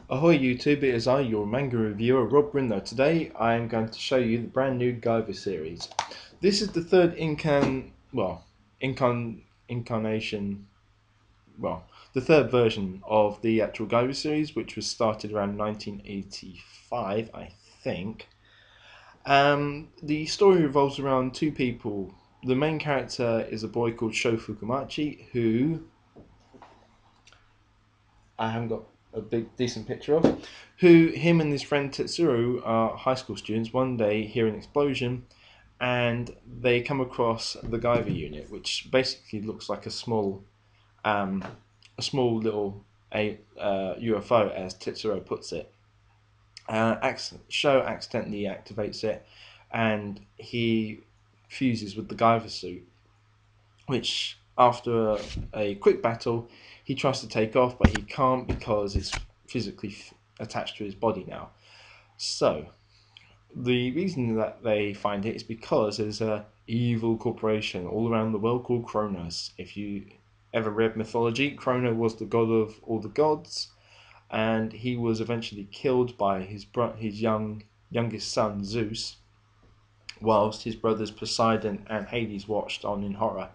Ahoy YouTube, it is I, your manga reviewer, Rob Brindle. Today I am going to show you the brand new Guyver series. This is the third incarnation, the third version of the actual Guyver series, which was started around 1985, I think. The story revolves around two people. The main character is a boy called Sho Fukumachi, who I haven't got a decent picture of, who him and his friend Tetsuro are high school students. One day hear an explosion and they come across the Guyver unit, which basically looks like a small little UFO, as Tetsuro puts it. Sho accidentally activates it and he fuses with the Guyver suit, which after a quick battle he tries to take off, but he can't because it's physically attached to his body now. So the reason that they find it is because there's a evil corporation all around the world called Cronus. If you ever read mythology, Cronus was the god of all the gods, and he was eventually killed by his youngest son Zeus, whilst his brothers Poseidon and Hades watched on in horror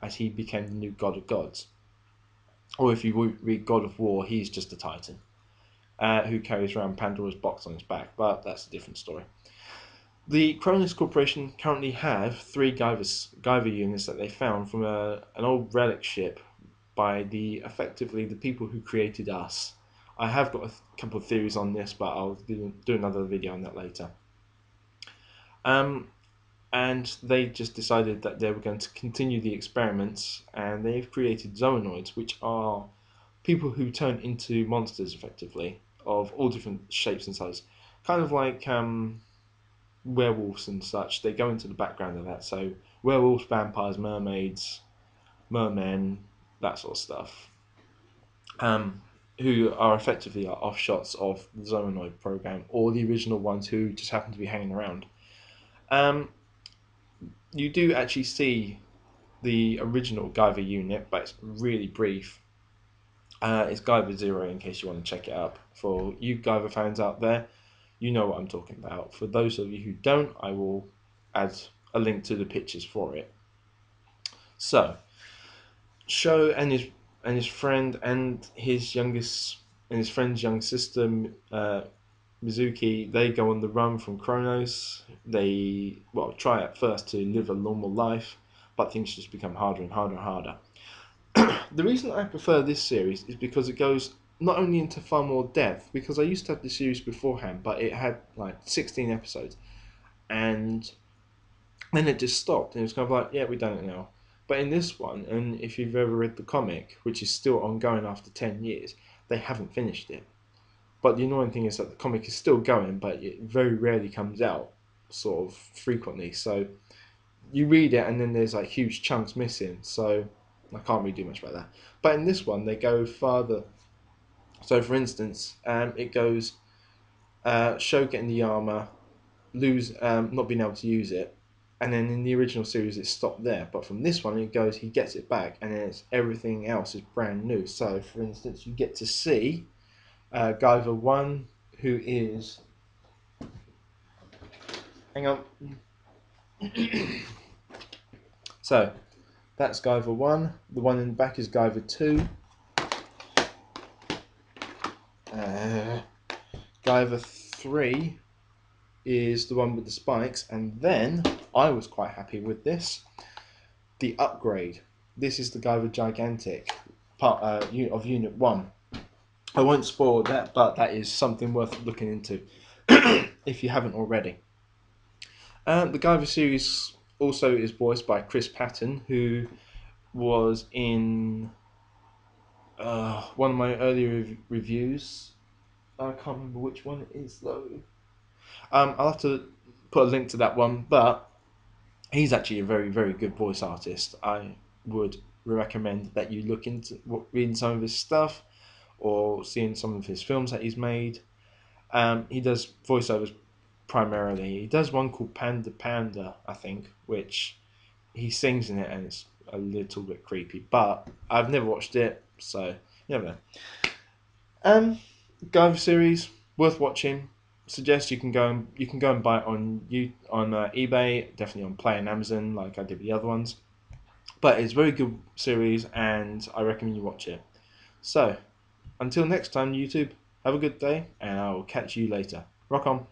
as he became the new god of gods. Or if you read God of War, he's just a titan who carries around Pandora's box on his back, but that's a different story. The Cronus Corporation currently have three Guyver units that they found from an old relic ship by effectively the people who created us. I have got a couple of theories on this, but I'll do another video on that later. And they just decided that they were going to continue the experiments, and they've created Zoanoids, which are people who turn into monsters, effectively, of all different shapes and sizes. Kind of like werewolves and such. They go into the background of that. So werewolves, vampires, mermaids, mermen, that sort of stuff. Who are effectively offshots of the Zoanoid program, or the original ones who just happen to be hanging around. You do actually see the original Guyver unit, but it's really brief. It's Guyver 0 in case you want to check it up. For you Guyver fans out there, you know what I'm talking about. For those of you who don't, I will add a link to the pictures for it. So, Sho and his friend and his friend's young sister Mizuki, they go on the run from Cronus. They try at first to live a normal life, but things just become harder and harder and harder. The reason I prefer this series is because it goes not only into far more depth, because I used to have this series beforehand, but it had like 16 episodes, and then it just stopped, and it was kind of like, yeah, we've done it now. But in this one, and if you've ever read the comic, which is still ongoing after 10 years, they haven't finished it. But the annoying thing is that the comic is still going, but it very rarely comes out, sort of frequently. So you read it and then there's like huge chunks missing. So I can't really do much about that. But in this one, they go farther. So for instance, it goes Sho getting the armor, not being able to use it, and then in the original series it stopped there. But from this one, it goes he gets it back, and then everything else is brand new. So for instance, you get to see Guyver 1, who is... Hang on. So, that's Guyver 1. The one in the back is Guyver 2. Guyver 3 is the one with the spikes. And then, I was quite happy with this. The upgrade. This is the Guyver Gigantic part of Unit 1. I won't spoil that, but that is something worth looking into if you haven't already. The Guyver series also is voiced by Chris Patton, who was in one of my earlier reviews. I can't remember which one it is though. I'll have to put a link to that one, but he's actually a very, very good voice artist. I would recommend that you look into reading some of his stuff, or seeing some of his films that he's made. He does voiceovers primarily. He does one called Panda Panda, I think, which he sings in it, and it's a little bit creepy. But I've never watched it, so you never know. Guyver series worth watching. Suggest you can go and buy it on eBay, definitely on Play and Amazon, like I did with the other ones. But it's a very good series, and I recommend you watch it. So, until next time, YouTube, have a good day, and I'll catch you later. Rock on.